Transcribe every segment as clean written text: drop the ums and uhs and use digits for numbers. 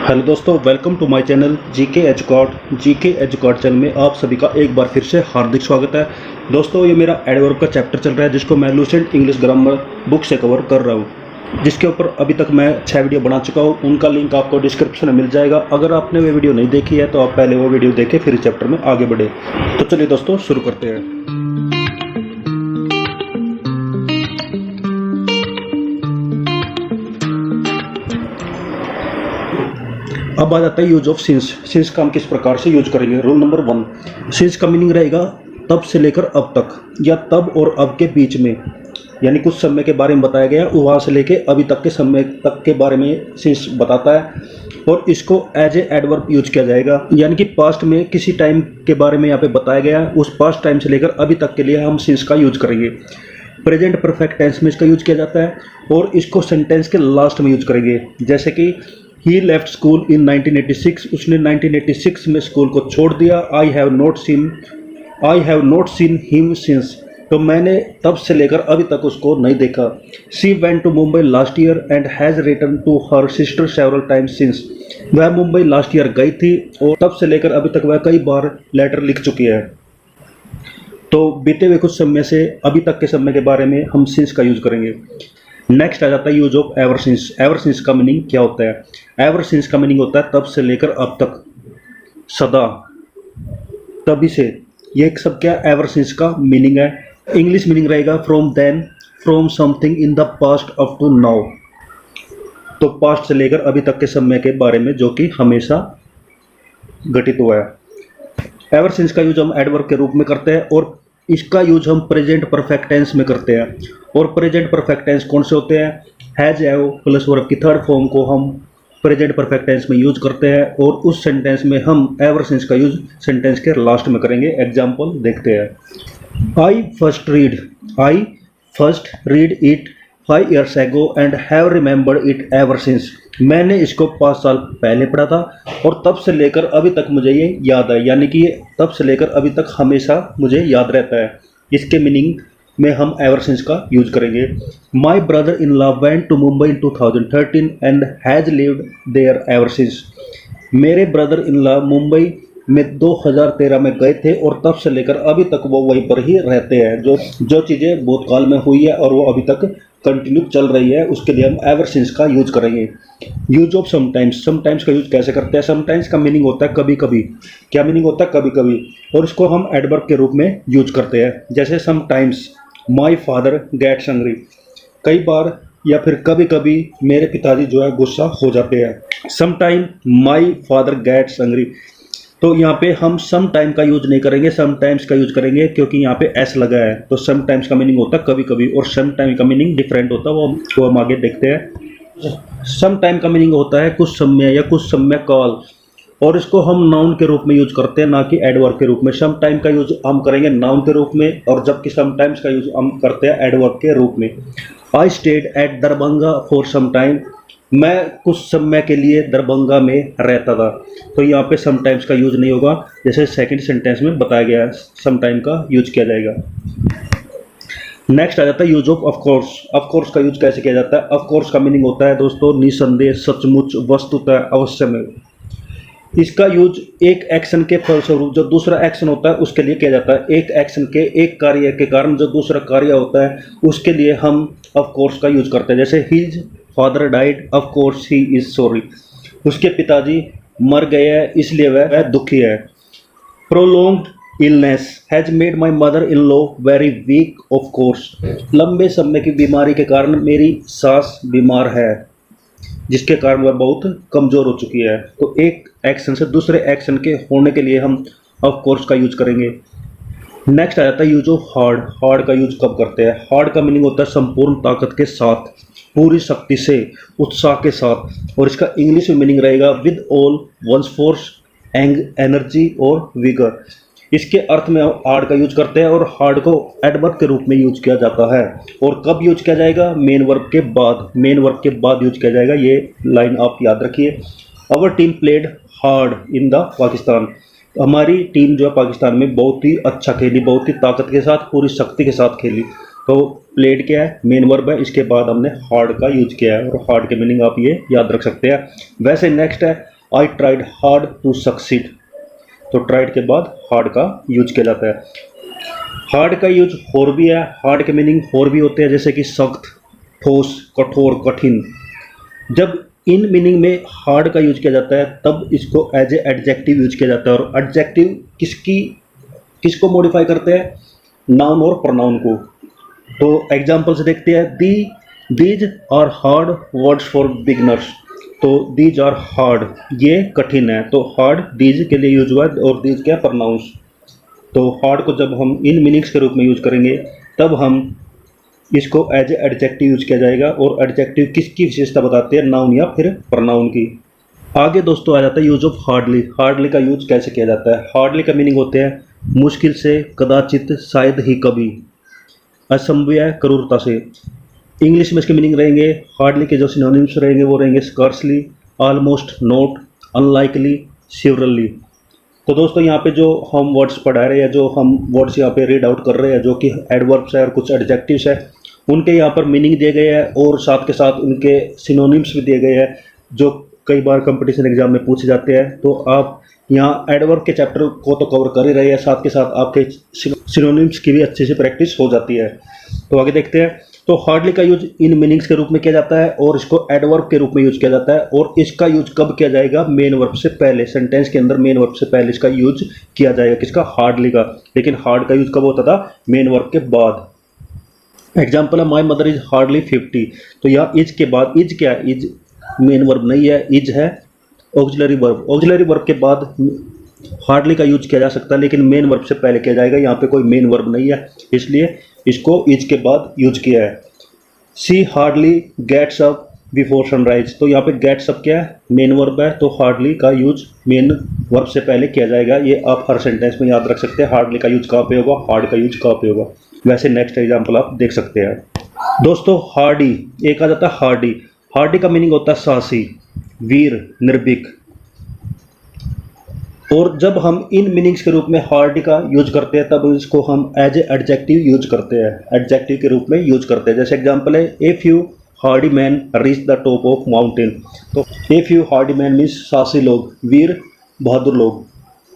Hello दोस्तों, welcome to my channel GK एजुकॉट channel में आप सभी का एक बार फिर से हार्दिक स्वागत है। दोस्तों, ये मेरा एडवर्ब का चैप्टर चल रहा है जिसको मैं लूसेंट इंग्लिश ग्रामर बुक से कवर कर रहा हूँ, जिसके ऊपर अभी तक मैं 6 वीडियो बना चुका हूँ। उनका लिंक आपको डिस्क्रिप्शन में मिल जाएगा। अगर आपने वो वीडियो नहीं देखी है तो आप पहले वो वीडियो देखें, फिर इस चैप्टर में आगे बढ़े। तो चलिए दोस्तों, शुरू करते हैं। अब आ जाता है यूज ऑफ सिंस। सिंस का हम किस प्रकार से यूज करेंगे। रूल नंबर 1, सिंस का मीनिंग रहेगा तब से लेकर अब तक, या तब और अब के बीच में, यानी कुछ समय के बारे में बताया गया, वहाँ से लेके अभी तक के समय तक के बारे में सिंस बताता है। और इसको एज ए एडवर्ब यूज किया जाएगा, यानी कि पास्ट में किसी टाइम के बारे में यहाँ पे बताया गया, उस पास्ट टाइम से लेकर अभी तक के लिए हम सिंस का यूज करेंगे। प्रेजेंट परफेक्ट टेंस में इसका यूज किया जाता है और इसको सेंटेंस के लास्ट में यूज करेंगे। जैसे कि ही लेफ्ट स्कूल इन 1986, उसने 1986 में स्कूल को छोड़ दिया। आई have not seen him since, तो मैंने तब से लेकर अभी तक उसको नहीं देखा। She went to Mumbai last year and has return to her sister several times since, वह मुंबई लास्ट ईयर गई थी और तब से लेकर अभी तक वह कई बार लेटर लिख चुकी है। तो बीते हुए कुछ समय से अभी तक के समय के बारे में हम सिंस का यूज करेंगे। नेक्स्ट आ जाता है use of ever since. Ever since का मीनिंग क्या होता है। एवर सिंस का मीनिंग होता है तब से लेकर अब तक, सदा, तभी से। ये एक सब क्या एवर सिंस का मीनिंग है। इंग्लिश मीनिंग रहेगा from then, from something in the past up to now, तो पास्ट से लेकर अभी तक के समय के बारे में जो कि हमेशा घटित हुआ है। एवर सिंस का यूज हम एडवर्ब के रूप में करते हैं और इसका यूज हम प्रेजेंट परफेक्ट टेंस में करते हैं। और प्रेजेंट परफेक्ट टेंस कौन से होते हैं। हैज, हैव प्लस वर्ब की थर्ड फॉर्म को हम प्रेजेंट परफेक्ट टेंस में यूज करते हैं और उस सेंटेंस में हम एवर सिंस का यूज सेंटेंस के लास्ट में करेंगे। एग्जाम्पल देखते हैं। I first read it 5 years ago and have remembered it ever since, मैंने इसको 5 साल पहले पढ़ा था और तब से लेकर अभी तक मुझे ये याद है, यानी कि ये तब से लेकर अभी तक हमेशा मुझे याद रहता है। इसके मीनिंग में हम एवर सिंस का यूज करेंगे। My brother in law went to Mumbai in 2013 and has lived there ever since, मेरे ब्रदर इन लॉ मुंबई में 2013 में गए थे और तब से लेकर अभी तक वो वहीं पर ही रहते हैं। जो चीज़ें भूतकाल में हुई है और वो अभी तक कंटिन्यू चल रही है, उसके लिए हम एवर सिंस का यूज करेंगे। Use of sometimes. समटाइम्स का यूज कैसे करते हैं। समटाइम्स का मीनिंग होता है कभी कभी। क्या मीनिंग होता है। कभी कभी, और इसको हम एडवर्ब के रूप में यूज करते हैं। जैसे sometimes my father gets angry, कई बार या फिर कभी कभी मेरे पिताजी जो है गुस्सा हो जाते हैं। Sometime my father gets angry, तो यहाँ पे हम सम टाइम का यूज नहीं करेंगे, सम टाइम्स का यूज करेंगे, क्योंकि यहाँ पे एस लगा है। तो सम टाइम्स का मीनिंग होता है कभी कभी और सम टाइम का मीनिंग डिफरेंट होता है, वो हम आगे देखते हैं। सम टाइम का मीनिंग होता है कुछ समय या कुछ समय काल, और इसको हम नाउन के रूप में यूज करते हैं, ना कि एडवर्ब के रूप में। सम टाइम का यूज हम करेंगे नाउन के रूप में, और जबकि सम टाइम्स का यूज हम करते हैं एडवर्ब के रूप में। I stayed at Darbhanga for some time, मैं कुछ समय के लिए दरभंगा में रहता था। तो यहाँ पे समटाइम्स का यूज नहीं होगा, जैसे सेकंड सेंटेंस में बताया गया है समटाइम का यूज किया जाएगा। नेक्स्ट आ जाता है use of course. Of course का यूज कैसे किया जाता है। ऑफ कोर्स का मीनिंग होता है दोस्तों निसंदेह, सचमुच, वस्तुतः, अवश्य में। इसका यूज एक एक्शन के फलस्वरूप जो दूसरा एक्शन होता है उसके लिए किया जाता है। एक एक्शन के, एक कार्य के कारण जो दूसरा कार्य होता है उसके लिए हम ऑफ कोर्स का यूज करते हैं। जैसे his father died of course he is sorry, उसके पिताजी मर गए हैं इसलिए वह दुखी है। Prolonged illness has made my mother in law very weak of course, लंबे समय की बीमारी के कारण मेरी सास बीमार है, जिसके कारण वह बहुत कमज़ोर हो चुकी है। तो एक एक्शन से दूसरे एक्शन के होने के लिए हम ऑफ कोर्स का यूज करेंगे। नेक्स्ट आ जाता है यूज ऑफ हार्ड। हार्ड का यूज कब करते हैं। हार्ड का मीनिंग होता है संपूर्ण ताकत के साथ, पूरी शक्ति से, उत्साह के साथ, और इसका इंग्लिश में मीनिंग रहेगा with all one's force energy और विगर। इसके अर्थ में हार्ड का यूज करते हैं और हार्ड को एडवर्ब के रूप में यूज किया जाता है। और कब यूज किया जाएगा। मेन वर्ब के बाद, मेन वर्ब के बाद यूज किया जाएगा। ये लाइन आप याद रखिए। Our team played hard in the Pakistan, हमारी टीम जो है पाकिस्तान में बहुत ही अच्छा खेली, बहुत ही ताकत के साथ, पूरी शक्ति के साथ खेली। तो प्लेड क्या है, मेन वर्ब है, इसके बाद हमने हार्ड का यूज किया है और हार्ड के मीनिंग आप ये याद रख सकते हैं। वैसे नेक्स्ट है I tried hard to succeed. तो ट्राइड के बाद हार्ड का यूज किया जाता है। हार्ड का यूज और भी है, हार्ड के मीनिंग और भी होते हैं, जैसे कि सख्त, ठोस, कठोर, कठिन। जब इन मीनिंग में हार्ड का यूज किया जाता है तब इसको एज ए एडजेक्टिव यूज किया जाता है। और एडजेक्टिव किसको मॉडिफाई करते हैं? नाउन और प्रोनाउन को। तो एग्जांपल्स देखते हैं। These are hard words for beginners. तो दीज आर हार्ड, ये कठिन है, तो हार्ड दीज के लिए यूज हुआ है और दीज क्या प्रोनाउंस। तो हार्ड को जब हम इन मीनिंग्स के रूप में यूज करेंगे तब हम इसको एज ए एडजेक्टिव यूज किया जाएगा। और एडजेक्टिव किसकी विशेषता बताते हैं? नाउन या फिर प्रोनाउन की। आगे दोस्तों आ जाता है यूज ऑफ हार्डली। हार्डली का यूज कैसे किया जाता है? हार्डली का मीनिंग होते हैं मुश्किल से, कदाचित, शायद ही कभी, असंभव, क्रूरता से। इंग्लिश में इसके मीनिंग रहेंगे, हार्डली के जो सिनोनिम्स रहेंगे वो रहेंगे स्कार्सली, ऑलमोस्ट, नॉट, अनलाइकली, सिवरली। तो दोस्तों यहाँ पे जो हम वर्ड्स पढ़ा रहे हैं, जो हम वर्ड्स यहाँ पे रीड आउट कर रहे हैं, जो कि एडवर्ब्स है और कुछ एडजेक्टिव्स है, उनके यहाँ पर मीनिंग दिए गए हैं और साथ के साथ उनके सिनोनिम्स भी दिए गए हैं, जो कई बार कंपटीशन एग्जाम में पूछे जाते हैं। तो आप यहाँ एडवर्ब के चैप्टर को तो कवर कर ही रहे हैं, साथ के साथ आपके सिनोनिम्स की भी अच्छे से प्रैक्टिस हो जाती है। तो आगे देखते हैं। तो हार्डली का यूज इन मीनिंग्स के रूप में किया जाता है और इसको एडवर्ब के रूप में यूज किया जाता है। और इसका यूज कब किया जाएगा? मेन वर्ब से पहले। सेंटेंस के अंदर मेन वर्ब से पहले इसका यूज किया जाएगा। किसका? हार्डली का। लेकिन हार्ड का यूज कब होता था? मेन वर्ब के बाद। एग्जाम्पल है माई मदर इज हार्डली 50। तो यहाँ इज के बाद, इज क्या है? इज मेन वर्ब नहीं है, इज है ऑक्सिलरी वर्ब। ऑक्सिलरी वर्ब के बाद हार्डली का यूज किया जा सकता है, लेकिन मेन वर्ब से पहले किया जाएगा। यहाँ पे कोई मेन वर्ब नहीं है, इसलिए इसको इज के बाद यूज किया है। She hardly gets up before sunrise. तो यहाँ पे गेट्स अप क्या है? मेन वर्ब है, तो हार्डली का यूज मेन वर्ब से पहले किया जाएगा। ये आप हर सेंटेंस में याद रख सकते हैं, हार्डली का यूज कहाँ पे होगा, हार्ड का यूज कहाँ पे होगा। वैसे नेक्स्ट एग्जाम्पल आप देख सकते हैं। दोस्तों हार्डी, एक आ जाता है हार्डी। हार्डी का मीनिंग होता है साहसी, वीर, निर्भीक। और जब हम इन मीनिंग्स के रूप में हार्डी का यूज करते हैं तब इसको हम एज ए एडजेक्टिव यूज करते हैं, एडजेक्टिव के रूप में यूज करते हैं। जैसे एग्जांपल है a few hardy man reach the top of mountain. तो a few hardy man means साहसी लोग, वीर, बहादुर लोग।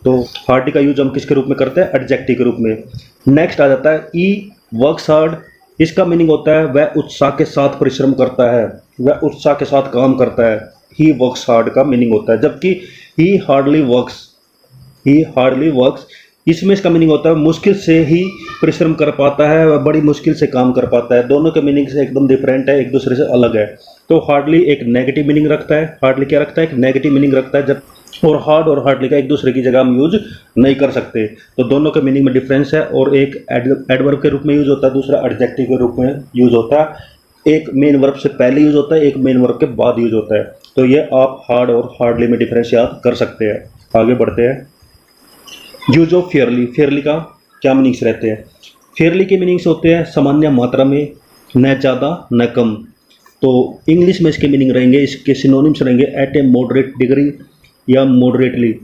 तो हार्डी का यूज हम किसके रूप में करते हैं? एडजेक्टिव के रूप में। नेक्स्ट आ जाता है ई वर्क्स हार्ड। इसका मीनिंग होता है वह उत्साह के साथ परिश्रम करता है, वह उत्साह के साथ काम करता है। ही वर्क्स हार्ड का मीनिंग होता है। जबकि ही हार्डली वर्क्स, इसमें इसका मीनिंग होता है मुश्किल से ही परिश्रम कर पाता है, वह बड़ी मुश्किल से काम कर पाता है। दोनों के मीनिंग से एकदम डिफरेंट है, एक दूसरे से अलग है। तो हार्डली एक नेगेटिव मीनिंग रखता है, हार्डली क्या रखता है? एक नेगेटिव मीनिंग रखता है। जब और हार्ड और हार्डली का एक दूसरे की जगह हम यूज नहीं कर सकते। तो दोनों के मीनिंग में डिफरेंस है, और एक एडवर्ब के रूप में यूज होता है, दूसरा एडजेक्टिव के रूप में यूज होता है। एक मेन वर्ब से पहले यूज होता है, एक मेन वर्ब के बाद यूज होता है। तो ये आप हार्ड और हार्डली में डिफरेंस याद कर सकते हैं। आगे बढ़ते हैं। Use of Fairlie. फेयरली का क्या मीनिंग्स रहते हैं? फेयरली के मीनिंग्स होते हैं सामान्य मात्रा में, न ज़्यादा न कम। तो इंग्लिश में इसके मीनिंग रहेंगे, इसके सिनोनिम्स रहेंगे एट ए मॉडरेट डिग्री या मॉडरेटली।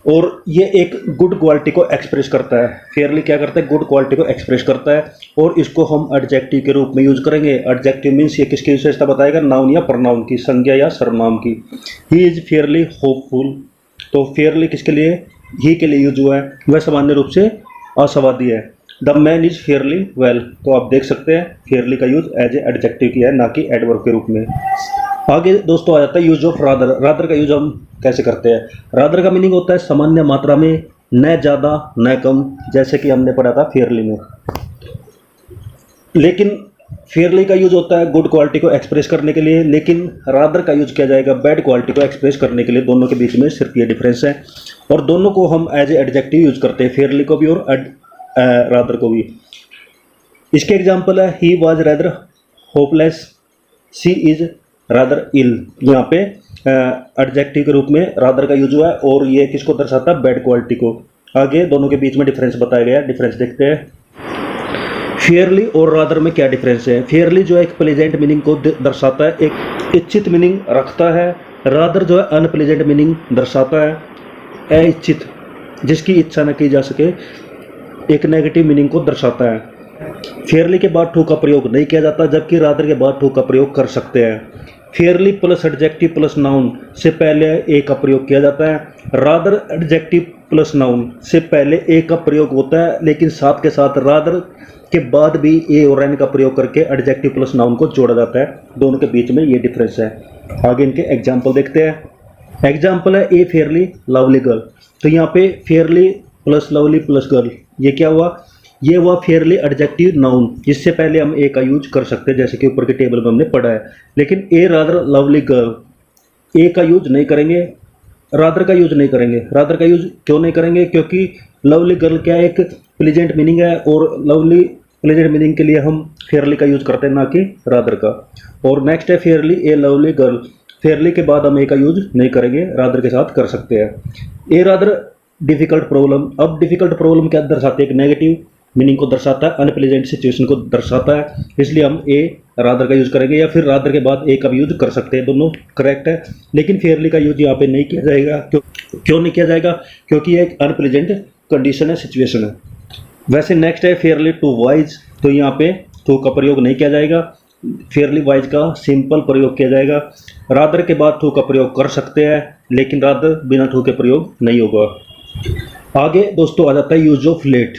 और ये एक गुड क्वालिटी को एक्सप्रेस करता है। फेयरली क्या करता है? गुड क्वालिटी को एक्सप्रेस करता है। और इसको हम एडजेक्टिव के रूप में यूज करेंगे। एडजेक्टिव मीन्स ये किसकी विशेषता बताएगा? नाउन या प्रोनाउन की, संज्ञा या सर्वनाम की। He is fairly hopeful. तो फेयरली किसके लिए? ही के लिए यूज हुआ है, वह सामान्य रूप से आशावादी है। The man is fairly well. तो आप देख सकते हैं फेयरली का यूज एज ए एडजेक्टिव किया है, ना कि एडवर्ब के रूप में। आगे दोस्तों आ जाता है यूज ऑफ रादर। रादर का यूज हम कैसे करते हैं? रादर का मीनिंग होता है सामान्य मात्रा में, न ज़्यादा न कम, जैसे कि हमने पढ़ा था फेयरली में। लेकिन फेयरली का यूज होता है गुड क्वालिटी को एक्सप्रेस करने के लिए, लेकिन रादर का यूज किया जाएगा बैड क्वालिटी को एक्सप्रेस करने के लिए। दोनों के बीच में सिर्फ ये डिफरेंस है, और दोनों को हम एज ए एडजेक्टिव यूज करते हैं, फेयरली को भी और रादर को भी। इसके एग्जाम्पल है he was rather hopeless, she is rather ill. यहाँ पे एडजेक्टिव के रूप में रादर का यूज हुआ है, और ये किसको दर्शाता है? बैड क्वालिटी को। आगे दोनों के बीच में डिफरेंस बताया गया है, डिफरेंस देखते हैं। फेयरली और रादर में क्या डिफरेंस है? फेयरली जो है एक प्लेजेंट मीनिंग को दर्शाता है, एक इच्छित मीनिंग रखता है। रादर जो है अनप्लेजेंट मीनिंग दर्शाता है, अइच्छित, जिसकी इच्छा न की जा सके, एक नेगेटिव मीनिंग को दर्शाता है। फेयरली के बाद टू का प्रयोग नहीं किया जाता, जबकि रादर के बाद टू का प्रयोग कर सकते हैं। Fairlie plus adjective plus noun से पहले ए का प्रयोग किया जाता है। रादर एडजेक्टिव प्लस नाउन से पहले ए का प्रयोग होता है, लेकिन साथ के साथ रादर के बाद भी ए और एन का प्रयोग करके एडजेक्टिव प्लस नाउन को जोड़ा जाता है। दोनों के बीच में ये डिफरेंस है। आगे इनके एग्जाम्पल देखते हैं। एग्जाम्पल है ए फेयरली लवली गर्ल। तो यहाँ पे Fairlie plus lovely plus girl, ये क्या हुआ? ये हुआ फेयरली एडजेक्टिव नाउन, जिससे पहले हम ए का यूज कर सकते हैं, जैसे कि ऊपर के टेबल में हमने पढ़ा है। लेकिन ए रादर लवली गर्ल, ए का यूज नहीं करेंगे, रादर का यूज नहीं करेंगे। रादर का यूज क्यों नहीं करेंगे? क्योंकि लवली गर्ल क्या एक प्लीजेंट मीनिंग है, और लवली प्लीजेंट मीनिंग के लिए हम फेयरली का यूज करते हैं, ना कि रादर का। और नेक्स्ट है फेयरली ए लवली गर्ल। फेयरली के बाद हम ए का यूज नहीं करेंगे, रादर के साथ कर सकते हैं। ए रादर डिफिकल्ट प्रॉब्लम। अब डिफिकल्ट प्रॉब्लम क्या दर्शाती है? एक नेगेटिव मीनिंग को दर्शाता है, अनप्लेजेंट सिचुएशन को दर्शाता है, इसलिए हम ए रादर का यूज करेंगे, या फिर रादर के बाद ए का भी यूज कर सकते हैं, दोनों करेक्ट है। लेकिन फेयरली का यूज यहाँ पे नहीं किया जाएगा। क्यों नहीं किया जाएगा? क्योंकि ये एक अनप्लेजेंट कंडीशन है, सिचुएशन है। वैसे नेक्स्ट है फेयरली टू वाइज। तो यहाँ पे टू का प्रयोग नहीं किया जाएगा, फेयरली वाइज का सिंपल प्रयोग किया जाएगा। रादर के बाद टू का प्रयोग कर सकते हैं, लेकिन रादर बिना टू के प्रयोग नहीं होगा। आगे दोस्तों आ जाता है यूज ऑफ लेट।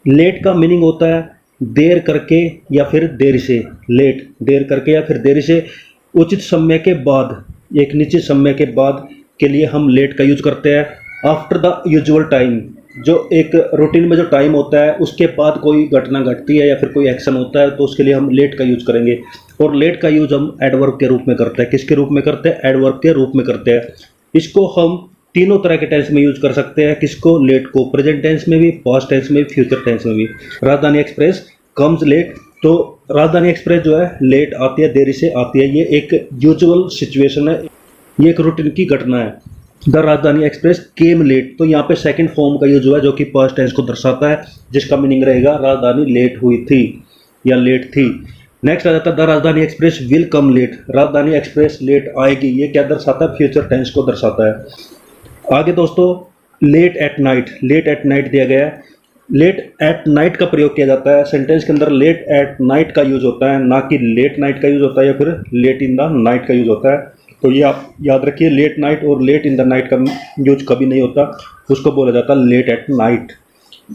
लेट का मीनिंग होता है देर करके या फिर देर से। लेट देर करके या फिर देर से, उचित समय के बाद, एक निश्चित समय के बाद के लिए हम लेट का यूज करते हैं। आफ्टर द यूजुअल टाइम, जो एक रूटीन में जो टाइम होता है उसके बाद कोई घटना घटती है या फिर कोई एक्शन होता है, तो उसके लिए हम लेट का यूज करेंगे। और लेट का यूज हम एडवर्ब के रूप में करते हैं। किसके रूप में करते हैं? एडवर्ब के रूप में करते हैं। इसको हम तीनों तरह के टेंस में यूज कर सकते हैं। किसको? लेट को। प्रेजेंट टेंस में भी, पास्ट टेंस में भी, फ्यूचर टेंस में भी। राजधानी एक्सप्रेस कम्स लेट। तो राजधानी एक्सप्रेस जो है लेट आती है, देरी से आती है। ये एक यूजुअल सिचुएशन है, ये एक रूटीन की घटना है। द राजधानी एक्सप्रेस केम लेट। तो यहाँ पे सेकंड फॉर्म का यूज हुआ है, जो कि पास्ट टेंस को दर्शाता है, जिसका मीनिंग रहेगा राजधानी लेट हुई थी या लेट थी। नेक्स्ट आ जाता है द राजधानी एक्सप्रेस विल कम लेट। राजधानी एक्सप्रेस लेट आएगी, ये क्या दर्शाता है? फ्यूचर टेंस को दर्शाता है। आगे दोस्तों late at night. Late at night दिया गया है। लेट एट नाइट का प्रयोग किया जाता है सेंटेंस के अंदर। लेट एट नाइट का यूज होता है, ना कि लेट नाइट का यूज होता है या फिर लेट इन द नाइट का यूज होता है। तो ये आप याद रखिए, लेट नाइट और लेट इन द नाइट का यूज कभी नहीं होता, उसको बोला जाता है late at night.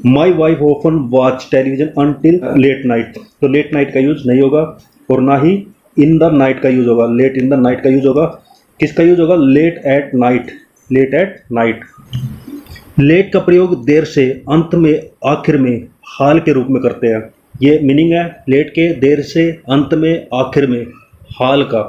My wife often watch television until late night. तो लेट नाइट का यूज नहीं होगा, और ना ही इन द नाइट का यूज होगा। लेट इन द नाइट का यूज होगा। किसका यूज होगा? Late at night. Late at night. Late का प्रयोग देर से, अंत में, आखिर में, हाल के रूप में करते हैं। ये मीनिंग है लेट के, देर से, अंत में, आखिर में, हाल का।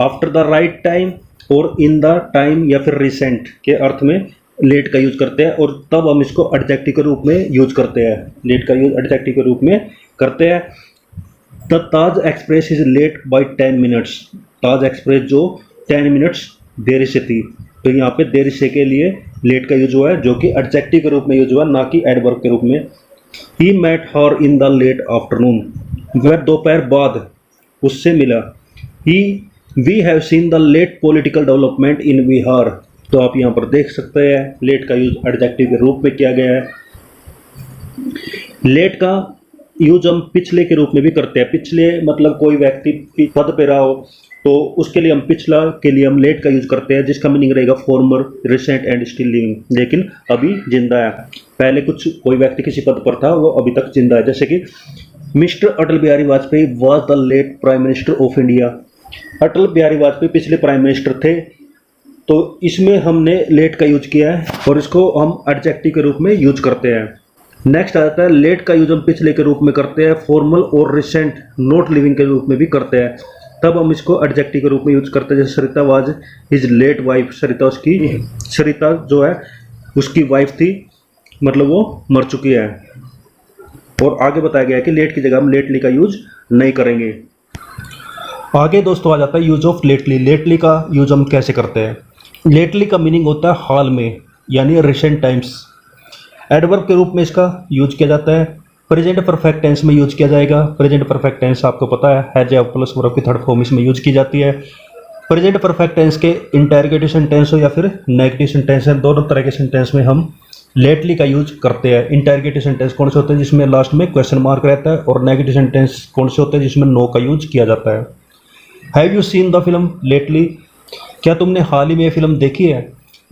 आफ्टर द राइट टाइम और इन द टाइम या फिर रिसेंट के अर्थ में लेट का यूज करते हैं, और तब हम इसको एडजेक्टिव के रूप में यूज करते हैं। लेट का यूज एडजेक्टिव के रूप में करते हैं। The Taj express is late by 10 minutes. Taj express जो 10 मिनट्स देरी से थी, तो यहाँ पे देरी से के लिए लेट का यूज हुआ है, जो कि एडजेक्टिव के रूप में यूज हुआ, ना कि एडवर्ब के रूप में। He met her in the late afternoon. वह दोपहर बाद उससे मिला। He we have seen the late political development in Bihar. तो आप यहाँ पर देख सकते हैं लेट का यूज एडजेक्टिव के रूप में किया गया है। लेट का यूज हम पिछले के रूप में भी करते हैं। पिछले मतलब कोई व्यक्ति पद पे रहा हो, तो उसके लिए हम पिछला के लिए हम लेट का यूज करते हैं, जिसका मीनिंग रहेगा farmer, recent and still living, लेकिन अभी जिंदा है। पहले कोई व्यक्ति किसी पद पर था, वो अभी तक जिंदा है। जैसे कि mister Atal Bihari Vajpayee was the late prime minister of India. Atal Bihari Vajpayee पिछले प्राइम मिनिस्टर थे, तो इसमें हमने लेट का यूज किया है, और इसको हम एडजेक्टिव के रूप में यूज करते हैं। नेक्स्ट आ जाता है लेट का यूज हम पिछले के रूप में करते हैं, फॉर्मल और रिसेंट, नॉट लिविंग के रूप में भी करते हैं। तब हम इसको एडजेक्टिव के रूप में यूज करते हैं। जैसे सरिता वाज हिज लेट वाइफ। सरिता जो है उसकी वाइफ थी, मतलब वो मर चुकी है। और आगे बताया गया है कि लेट की जगह हम लेटली का यूज नहीं करेंगे। आगे दोस्तों आ जाता है यूज ऑफ लेटली। लेटली का यूज हम कैसे करते हैं? लेटली का मीनिंग होता है हाल में, यानी रिसेंट टाइम्स। एडवर्ब के रूप में इसका यूज किया जाता है। प्रेजेंट परफेक्ट टेंस में यूज किया जाएगा। प्रेजेंट परफेक्ट टेंस आपको पता है हैज हैव प्लस वर्ब की थर्ड फॉर्म इसमें यूज की जाती है। प्रेजेंट परफेक्ट टेंस के इंटरोगेटिव सेंटेंस हो या फिर नेगेटिव सेंटेंस है, दोनों तरह के सेंटेंस में हम लेटली का यूज करते हैं। इंटरोगेटिव सेंटेंस कौन से होते हैं? जिसमें लास्ट में क्वेश्चन मार्क रहता है। और नेगेटिव सेंटेंस कौन से होते हैं? जिसमें नो का यूज किया जाता है। Have you seen the film lately? क्या तुमने हाल ही में ये फिल्म देखी है?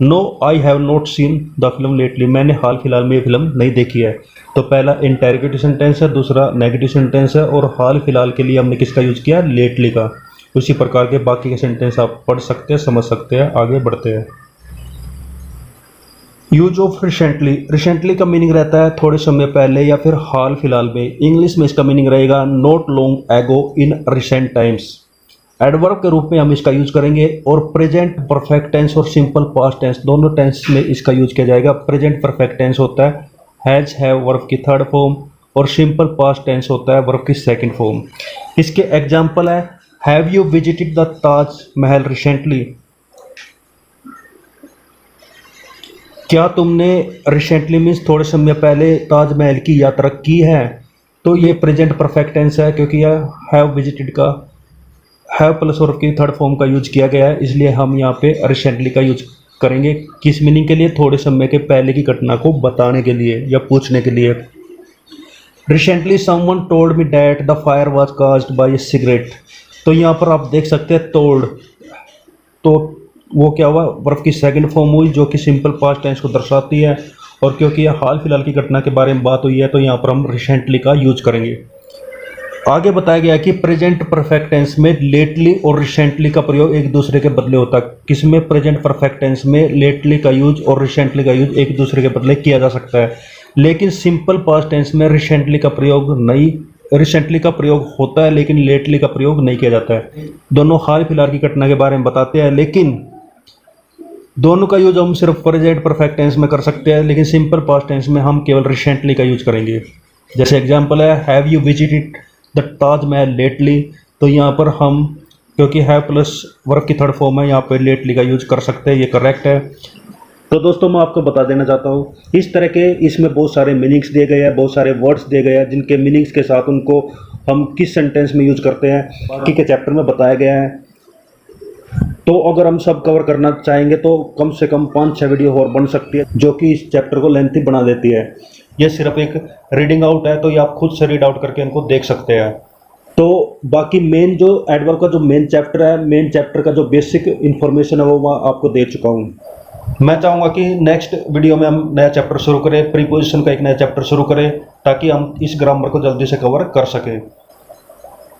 No I have not seen the film lately, मैंने हाल फिलहाल में ये फिल्म नहीं देखी है। तो पहला इंटेरोगेटिव सेंटेंस है, दूसरा नेगेटिव सेंटेंस है, और हाल फिलहाल के लिए हमने किसका यूज किया? लेटली का। उसी प्रकार के बाकी के सेंटेंस आप पढ़ सकते हैं, समझ सकते हैं। आगे बढ़ते हैं। Use of recently. रिसेंटली का मीनिंग रहता है थोड़े समय पहले या फिर हाल फिलहाल में। इंग्लिश में इसका मीनिंग रहेगा not long ago, in recent times. Adverb के रूप में हम इसका यूज करेंगे, और प्रेजेंट परफेक्ट टेंस और सिंपल पास्ट टेंस दोनों टेंस में इसका यूज किया जाएगा। प्रेजेंट परफेक्ट टेंस होता है हैज हैव वर्ब की थर्ड फॉर्म, और सिंपल पास्ट टेंस होता है वर्ब की सेकंड फॉर्म। इसके एग्जांपल है have you visited the Taj Mahal recently? क्या तुमने रिसेंटली मीन्स थोड़े समय पहले ताजमहल की यात्रा की है? तो ये प्रेजेंट परफेक्ट टेंस है, क्योंकि यह हैव विजिटेड का हैव प्लस वर्ब की थर्ड फॉर्म का यूज किया गया है, इसलिए हम यहाँ पे रिसेंटली का यूज करेंगे। किस मीनिंग के लिए? थोड़े समय के पहले की घटना को बताने के लिए या पूछने के लिए। Recently someone told me that the fire was caused by A cigarette. तो यहाँ पर आप देख सकते हैं टोल्ड, तो वो क्या हुआ? वर्ब की सेकंड फॉर्म हुई, जो कि सिंपल पास्ट टेंस को दर्शाती है, और क्योंकि यह हाल फिलहाल की घटना के बारे में बात हुई है तो यहाँ पर हम रिसेंटली का यूज करेंगे। आगे बताया गया कि प्रेजेंट परफेक्ट टेंस में लेटली और रिसेंटली का प्रयोग एक दूसरे के बदले होता है। किसमें? प्रेजेंट परफेक्ट टेंस में लेटली का यूज और रिसेंटली का यूज एक दूसरे के बदले किया जा सकता है, लेकिन सिंपल पास्ट टेंस में रिसेंटली का प्रयोग होता है, लेकिन लेटली का प्रयोग नहीं किया जाता है। दोनों हाल फिलहाल की घटना के बारे में बताते हैं, लेकिन दोनों का यूज हम सिर्फ प्रेजेंट परफेक्ट टेंस में कर सकते हैं, लेकिन सिंपल पास्ट टेंस में हम केवल रिसेंटली का यूज करेंगे। जैसे एग्जांपल है have you visited the Taj Mahal lately? तो यहाँ पर हम, क्योंकि हैव प्लस वर्ब की थर्ड फॉर्म है, यहाँ पर लेटली का यूज कर सकते हैं, ये करेक्ट है। तो दोस्तों मैं आपको बता देना चाहता हूँ, इस तरह के इसमें बहुत सारे मीनिंग्स दिए गए हैं, बहुत सारे वर्ड्स दिए गए हैं, जिनके मीनिंग्स के साथ उनको हम किस सेंटेंस में यूज करते हैं बाकी के चैप्टर में बताया गया है। तो अगर हम सब कवर करना चाहेंगे तो कम से कम 5-6 वीडियो और बन सकती है, जो कि इस चैप्टर को लेंथी बना देती है। ये सिर्फ एक रीडिंग आउट है, तो ये आप खुद से रीड आउट करके इनको देख सकते हैं। तो बाकी मेन जो एडवर्ब का जो मेन चैप्टर है, मेन चैप्टर का जो बेसिक इन्फॉर्मेशन है वो मैं आपको दे चुका हूँ। मैं चाहूँगा कि नेक्स्ट वीडियो में हम नया चैप्टर शुरू करें, प्रीपोजिशन का एक नया चैप्टर शुरू करें, ताकि हम इस ग्रामर को जल्दी से कवर कर सकें।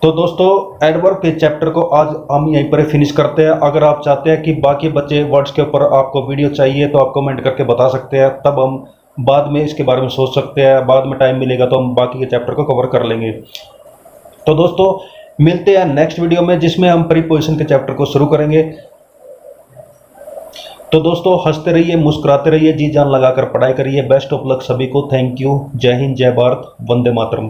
तो दोस्तों एडवर्ब के चैप्टर को आज हम यहीं पर फिनिश करते हैं। अगर आप चाहते हैं कि बाकी बचे वर्ड्स के ऊपर आपको वीडियो चाहिए तो आप कमेंट करके बता सकते हैं, तब हम बाद में इसके बारे में सोच सकते हैं। बाद में टाइम मिलेगा तो हम बाकी के चैप्टर को कवर कर लेंगे। तो दोस्तों मिलते हैं नेक्स्ट वीडियो में, जिसमें हम प्रीपोजिशन के चैप्टर को शुरू करेंगे। तो दोस्तों हंसते रहिए, मुस्कुराते रहिए, जी जान लगाकर पढ़ाई करिए। बेस्ट ऑफ लक सभी को। Thank you. जय हिंद, जय भारत, वंदे मातरम।